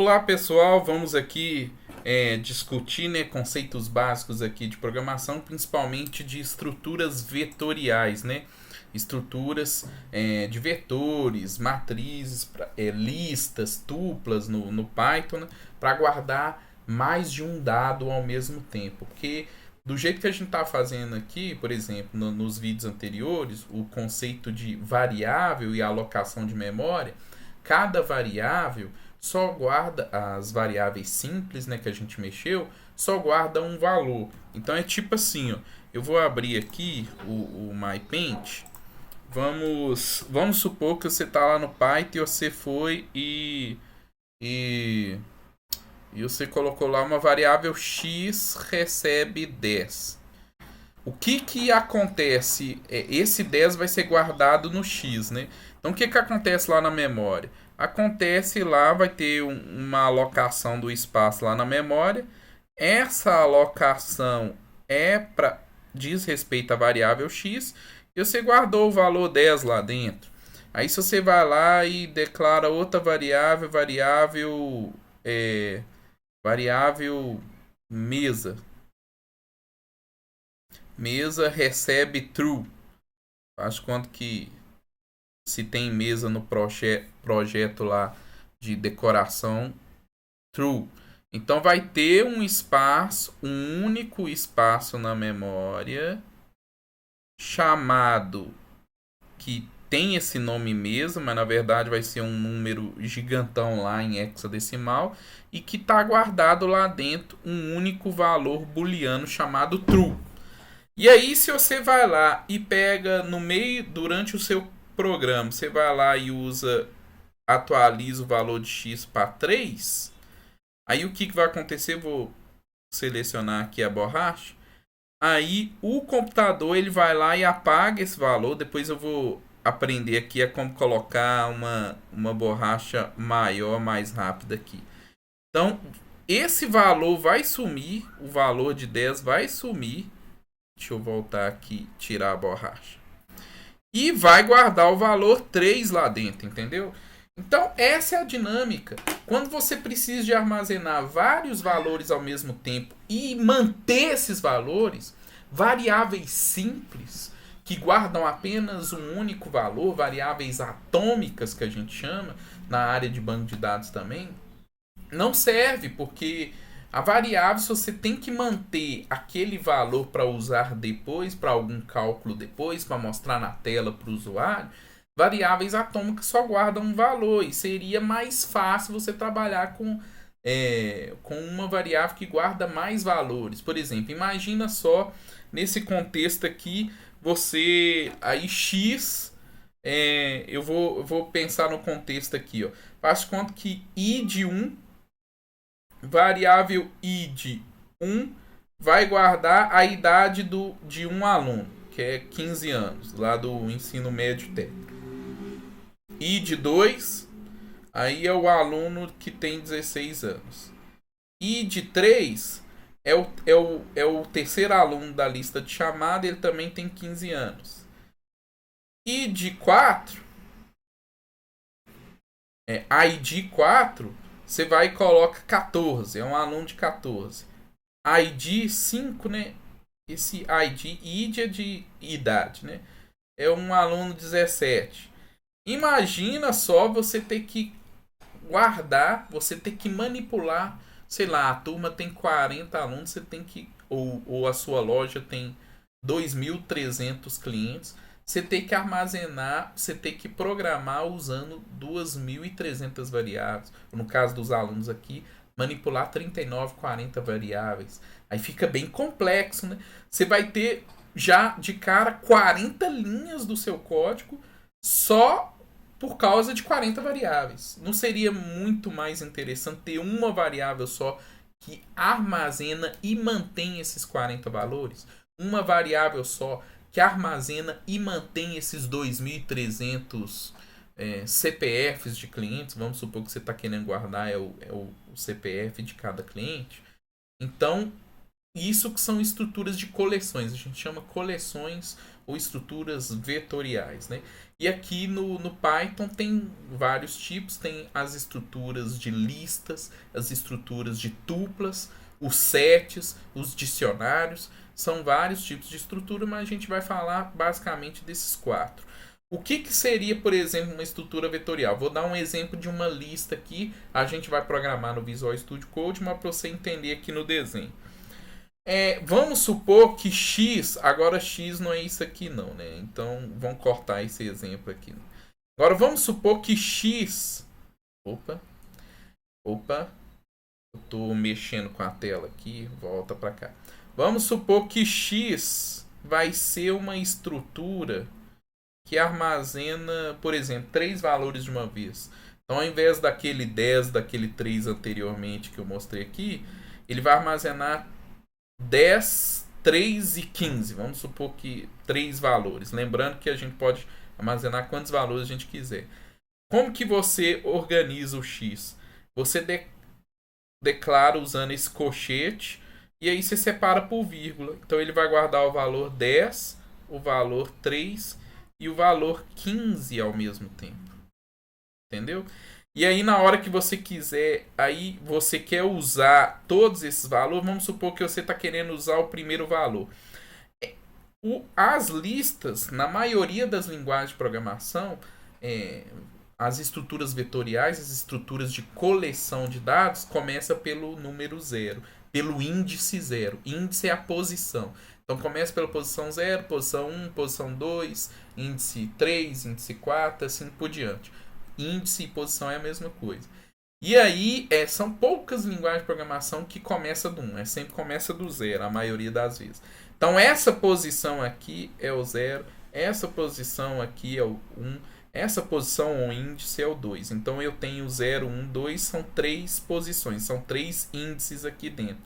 Olá pessoal, vamos aqui discutir, né, conceitos básicos aqui de programação, principalmente de estruturas vetoriais, né? Estruturas de vetores, matrizes, listas, tuplas no Python, né, para guardar mais de um dado ao mesmo tempo. Porque do jeito que a gente está fazendo aqui, por exemplo, nos vídeos anteriores, o conceito de variável e alocação de memória, cada variável só guarda as variáveis simples, né, que a gente mexeu, só guarda um valor. Então é tipo assim, ó, eu vou abrir aqui o MyPaint. Vamos supor que você está lá no Python e você foi e e você colocou lá uma variável x recebe 10. O que acontece? Esse 10 vai ser guardado no x, né? Então o que acontece lá na memória? Acontece lá, vai ter uma alocação do espaço lá na memória. Essa alocação diz respeito à variável x e você guardou o valor 10 lá dentro. Aí se você vai lá e declara outra variável mesa. Mesa recebe true. Faz quanto que se tem mesa no projeto lá de decoração true. Então vai ter um espaço, um único espaço na memória chamado que tem esse nome mesmo, mas na verdade vai ser um número gigantão lá em hexadecimal e que está guardado lá dentro um único valor booleano chamado true. E aí, se você vai lá e pega no meio, durante o seu programa, você vai lá e atualiza o valor de x para 3, aí o que vai acontecer? Vou selecionar aqui a borracha. Aí o computador ele vai lá e apaga esse valor. Depois eu vou aprender aqui a como colocar uma borracha maior, mais rápida aqui. Então, esse valor vai sumir, o valor de 10 vai sumir. Deixa eu voltar aqui, tirar a borracha. E vai guardar o valor 3 lá dentro, entendeu? Então, essa é a dinâmica. Quando você precisa de armazenar vários valores ao mesmo tempo e manter esses valores, variáveis simples, que guardam apenas um único valor, variáveis atômicas que a gente chama, na área de banco de dados também, não serve, porque a variável, se você tem que manter aquele valor para usar depois, para algum cálculo depois, para mostrar na tela para o usuário, variáveis atômicas só guardam um valor e seria mais fácil você trabalhar com uma variável que guarda mais valores. Por exemplo, imagina só nesse contexto aqui, você aí x, eu vou pensar no contexto aqui, ó. Faz conta que i de 1, variável id 1 vai guardar a idade de um aluno, que é 15 anos, lá do ensino médio técnico. Id 2, aí é o aluno que tem 16 anos. Id 3 é o terceiro aluno da lista de chamada, ele também tem 15 anos. Id 4, ID 4, você vai e coloca 14, é um aluno de 14. ID 5, né? Esse id é de idade, né? É um aluno 17. Imagina só você ter que guardar, você ter que manipular, sei lá, a turma tem 40 alunos, você tem que ou a sua loja tem 2.300 clientes, você tem que armazenar, você tem que programar usando 2.300 variáveis. No caso dos alunos aqui, manipular 39, 40 variáveis. Aí fica bem complexo, né? Você vai ter já de cara 40 linhas do seu código só por causa de 40 variáveis. Não seria muito mais interessante ter uma variável só que armazena e mantém esses 40 valores? Uma variável só que armazena e mantém esses 2.300 CPFs de clientes. Vamos supor que você está querendo guardar o CPF de cada cliente. Então, isso que são estruturas de coleções. A gente chama coleções ou estruturas vetoriais, né? E aqui no Python tem vários tipos, tem as estruturas de listas, as estruturas de tuplas, os sets, os dicionários, são vários tipos de estrutura, mas a gente vai falar basicamente desses quatro. O que seria, por exemplo, uma estrutura vetorial? Vou dar um exemplo de uma lista aqui, a gente vai programar no Visual Studio Code, mas para você entender aqui no desenho. Vamos supor que x, agora x não é isso aqui não, né? Então vamos cortar esse exemplo aqui. Agora vamos supor que x, opa, eu estou mexendo com a tela aqui, volta para cá. Vamos supor que x vai ser uma estrutura que armazena, por exemplo, 3 valores de uma vez. Então ao invés daquele 10, daquele 3 anteriormente que eu mostrei aqui, ele vai armazenar 10, 3 e 15. Vamos supor que 3 valores. Lembrando que a gente pode armazenar quantos valores a gente quiser. Como que você organiza o x? Você declara usando esse colchete e aí você separa por vírgula. Então ele vai guardar o valor 10, o valor 3 e o valor 15 ao mesmo tempo. Entendeu? E aí na hora que você quiser, aí você quer usar todos esses valores, vamos supor que você está querendo usar o primeiro valor. As listas, na maioria das linguagens de programação, as estruturas vetoriais, as estruturas de coleção de dados, começa pelo número 0, pelo índice 0. Índice é a posição. Então começa pela posição 0, posição 1, posição 2, índice 3, índice 4, assim por diante. Índice e posição é a mesma coisa. E aí, são poucas linguagens de programação que começa do 1. Sempre começa do 0, a maioria das vezes. Então, essa posição aqui é o 0. Essa posição aqui é o 1. Essa posição ou índice é o 2. Então, eu tenho 0, 1, 2. São 3 posições. São 3 índices aqui dentro.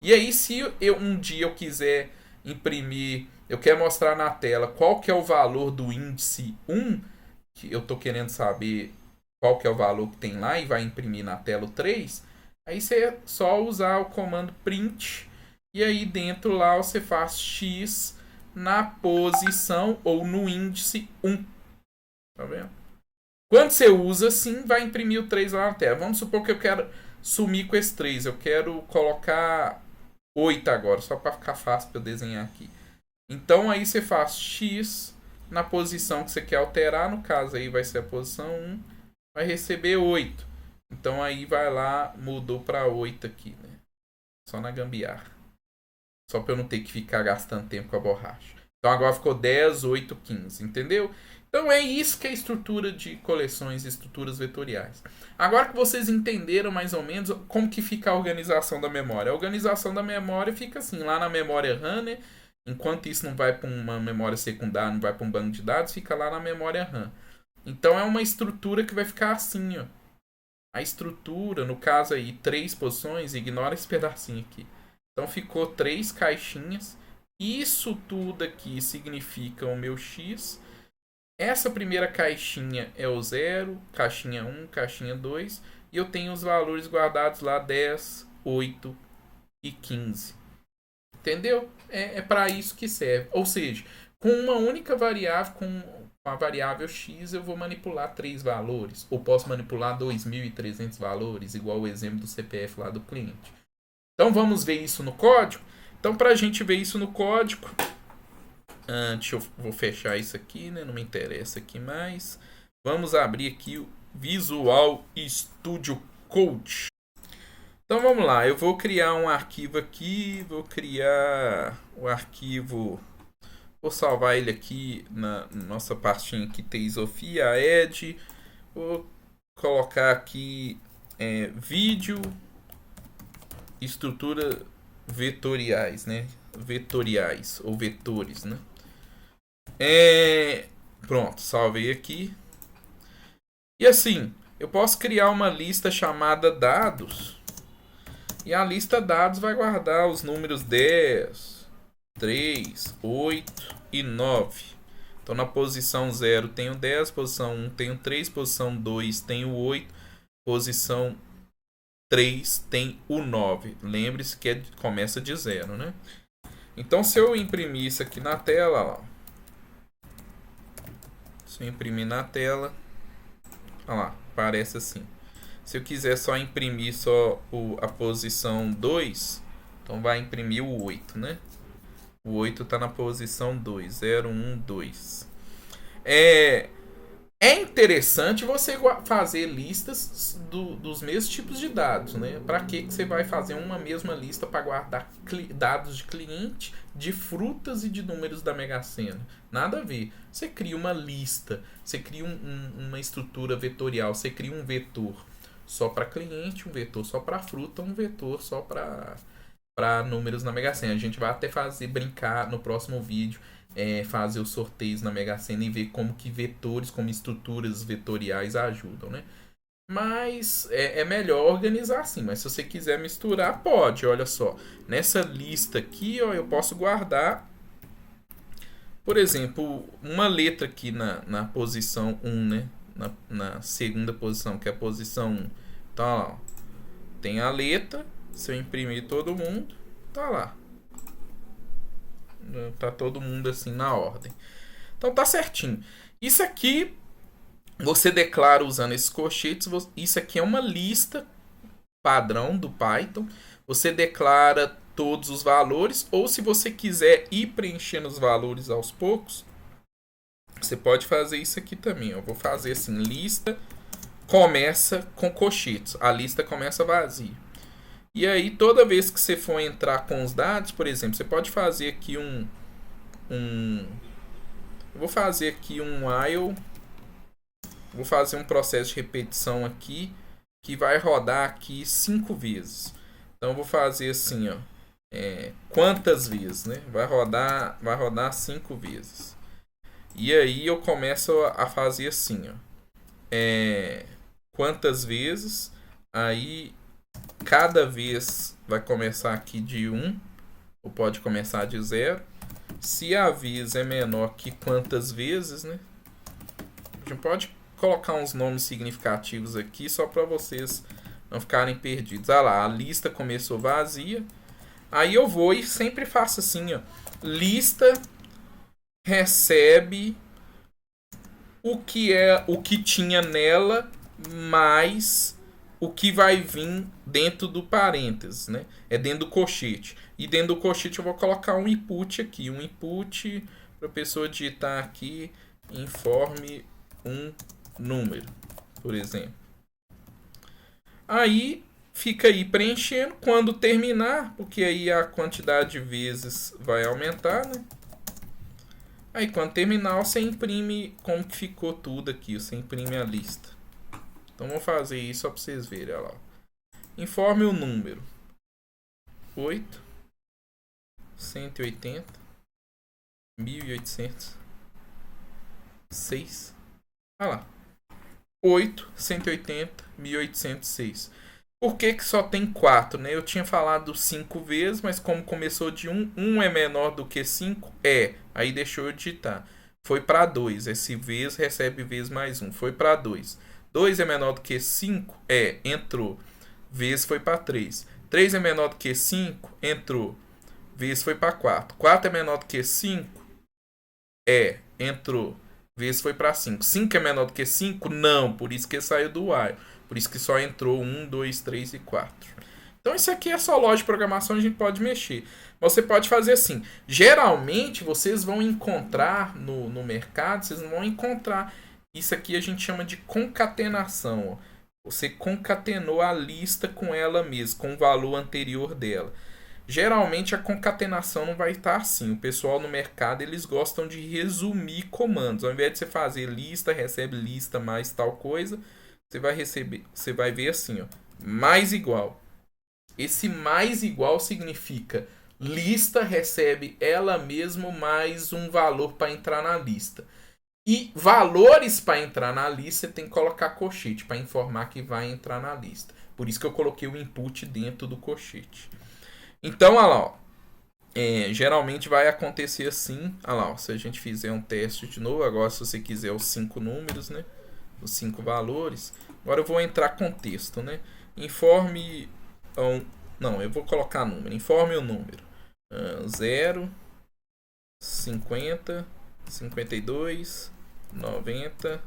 E aí, se um dia eu quiser imprimir... Eu quero mostrar na tela qual que é o valor do índice 1... que eu estou querendo saber qual que é o valor que tem lá e vai imprimir na tela o 3, aí você é só usar o comando print e aí dentro lá você faz x na posição ou no índice 1. Tá vendo? Quando você usa assim, vai imprimir o 3 lá na tela. Vamos supor que eu quero sumir com esse 3. Eu quero colocar 8 agora, só para ficar fácil para eu desenhar aqui. Então aí você faz x na posição que você quer alterar, no caso aí vai ser a posição 1, vai receber 8. Então aí vai lá, mudou para 8 aqui, né? Só na gambiarra. Só para eu não ter que ficar gastando tempo com a borracha. Então agora ficou 10, 8, 15, entendeu? Então é isso que é a estrutura de coleções, estruturas vetoriais. Agora que vocês entenderam mais ou menos como que fica a organização da memória. A organização da memória fica assim, lá na memória RAM, né? Enquanto isso não vai para uma memória secundária, não vai para um banco de dados, fica lá na memória RAM. Então é uma estrutura que vai ficar assim, ó. A estrutura, no caso aí, 3 posições, ignora esse pedacinho aqui. Então ficou 3 caixinhas. Isso tudo aqui significa o meu X. Essa primeira caixinha é o 0, caixinha 1, caixinha 2. E eu tenho os valores guardados lá, 10, 8 e 15. Entendeu? É para isso que serve. Ou seja, com uma única variável, com a variável x, eu vou manipular 3 valores. Ou posso manipular 2.300 valores, igual o exemplo do CPF lá do cliente. Então vamos ver isso no código? Então para a gente ver isso no código, antes eu vou fechar isso aqui, né? Não me interessa aqui mais. Vamos abrir aqui o Visual Studio Code. Então vamos lá, eu vou criar um arquivo aqui, vou criar o arquivo, vou salvar ele aqui na nossa pastinha aqui, Theosofia, Ed, vou colocar aqui vídeo, estrutura vetoriais, né? Vetoriais ou vetores, né? Pronto, salvei aqui. E assim, eu posso criar uma lista chamada dados. E a lista dados vai guardar os números 10, 3, 8 e 9. Então na posição 0 tem o 10, posição 1 tem o 3, posição 2 tem o 8, posição 3 tem o 9. Lembre-se que começa de 0, né? Então se eu imprimir isso aqui na tela, ó, Se eu imprimir na tela, olha lá, aparece assim. Se eu quiser só imprimir só a posição 2, então vai imprimir o 8, né? O 8 está na posição 2, 0, 1, 2. É interessante você fazer listas dos mesmos tipos de dados, né? Para que você vai fazer uma mesma lista para guardar dados de cliente, de frutas e de números da Mega Sena? Nada a ver. Você cria uma lista, você cria uma estrutura vetorial, você cria um vetor só para cliente, um vetor só para fruta, um vetor só para números na Mega Sena. A gente vai até brincar no próximo vídeo, fazer os sorteios na Mega Sena e ver como que vetores, como estruturas vetoriais ajudam, né? Mas é melhor organizar assim. Mas se você quiser misturar, pode. Olha só, nessa lista aqui, ó, eu posso guardar, por exemplo, uma letra aqui na posição 1, né? Na segunda posição, que é a posição 1. Então, ó, tem a letra. Se eu imprimir todo mundo, tá lá. Tá todo mundo assim na ordem. Então tá certinho. Isso aqui você declara usando esses colchetes. Isso aqui é uma lista padrão do Python. Você declara todos os valores, ou se você quiser ir preenchendo os valores aos poucos, você pode fazer isso aqui também. Eu vou fazer assim, lista começa com colchetes. A lista começa vazia. E aí, toda vez que você for entrar com os dados, por exemplo, você pode fazer aqui eu vou fazer aqui um while. Vou fazer um processo de repetição aqui, que vai rodar aqui 5 vezes. Então, eu vou fazer assim, ó. Quantas vezes, né? Vai rodar 5 vezes. E aí, eu começo a fazer assim, ó. Quantas vezes. Aí, cada vez vai começar aqui de 1, ou pode começar de 0. Se a vez é menor que quantas vezes, né? A gente pode colocar uns nomes significativos aqui só para vocês não ficarem perdidos. Ah lá, a lista começou vazia. Aí eu vou e sempre faço assim, ó. Lista recebe o que tinha nela mais o que vai vir dentro do parênteses, né? É dentro do colchete. E dentro do colchete eu vou colocar um input aqui. Um input para a pessoa digitar aqui, informe um número, por exemplo. Aí fica aí preenchendo. Quando terminar, porque aí a quantidade de vezes vai aumentar, né? Aí quando terminar, você imprime como que ficou tudo aqui. Você imprime a lista. Então vamos fazer isso só para vocês verem. Olha lá. Informe o número. 8, 180, 1800, 6. Olha lá. 8, 180, 1806. Por que só tem 4, né? Eu tinha falado 5 vezes, mas como começou de 1, 1 é menor do que 5? Aí deixou eu digitar. Foi para 2. Esse vez recebe vez mais 1. Foi para 2. 2 é menor do que 5? Entrou. Vez foi para 3. 3 é menor do que 5? Entrou. Vez foi para 4. 4 é menor do que 5? Entrou. Vez foi para 5. 5 é menor do que 5? Não. Por isso que saiu do while. Por isso que só entrou 1, 2, 3 e 4. Então isso aqui é só lógica de programação, a gente pode mexer. Você pode fazer assim. Geralmente vocês vão encontrar no mercado, vocês não vão encontrar. Isso aqui a gente chama de concatenação. Você concatenou a lista com ela mesma, com o valor anterior dela. Geralmente a concatenação não vai estar assim. O pessoal no mercado eles gostam de resumir comandos. Ao invés de você fazer lista, recebe lista mais tal coisa, você vai ver assim, ó, mais igual. Esse mais igual significa lista recebe ela mesma mais um valor para entrar na lista. E valores para entrar na lista você tem que colocar colchete para informar que vai entrar na lista. Por isso que eu coloquei o input dentro do colchete. Então, olha lá, ó. Geralmente vai acontecer assim. Olha lá, ó, se a gente fizer um teste de novo, agora se você quiser os 5 números, né? Os 5 valores. Agora eu vou entrar com texto, né? Informe... Não, eu vou colocar número. Informe o número. 0, 50, 52, 90,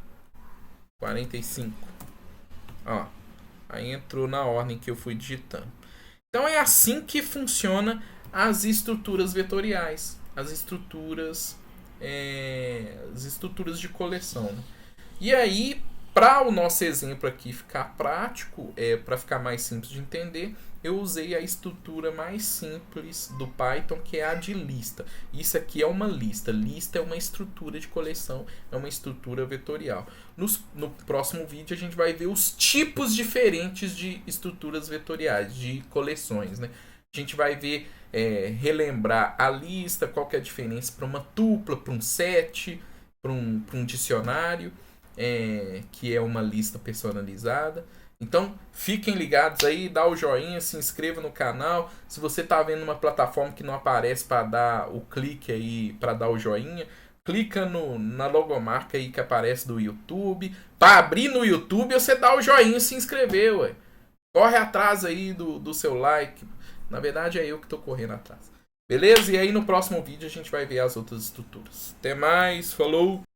45. Ó, aí entrou na ordem que eu fui digitando. Então é assim que funciona as estruturas vetoriais, as estruturas de coleção. Né? E aí, para o nosso exemplo aqui ficar prático, para ficar mais simples de entender, eu usei a estrutura mais simples do Python, que é a de lista. Isso aqui é uma lista. Lista é uma estrutura de coleção, é uma estrutura vetorial. No próximo vídeo a gente vai ver os tipos diferentes de estruturas vetoriais, de coleções. Né? A gente vai ver, relembrar a lista, qual que é a diferença para uma tupla, para um set, para um dicionário, que é uma lista personalizada. Então, fiquem ligados aí, dá o joinha, se inscreva no canal. Se você está vendo uma plataforma que não aparece para dar o clique aí, para dar o joinha, clica na logomarca aí que aparece do YouTube. Para abrir no YouTube, você dá o joinha e se inscrever, ué. Corre atrás aí do seu like. Na verdade, é eu que estou correndo atrás. Beleza? E aí no próximo vídeo a gente vai ver as outras estruturas. Até mais, falou!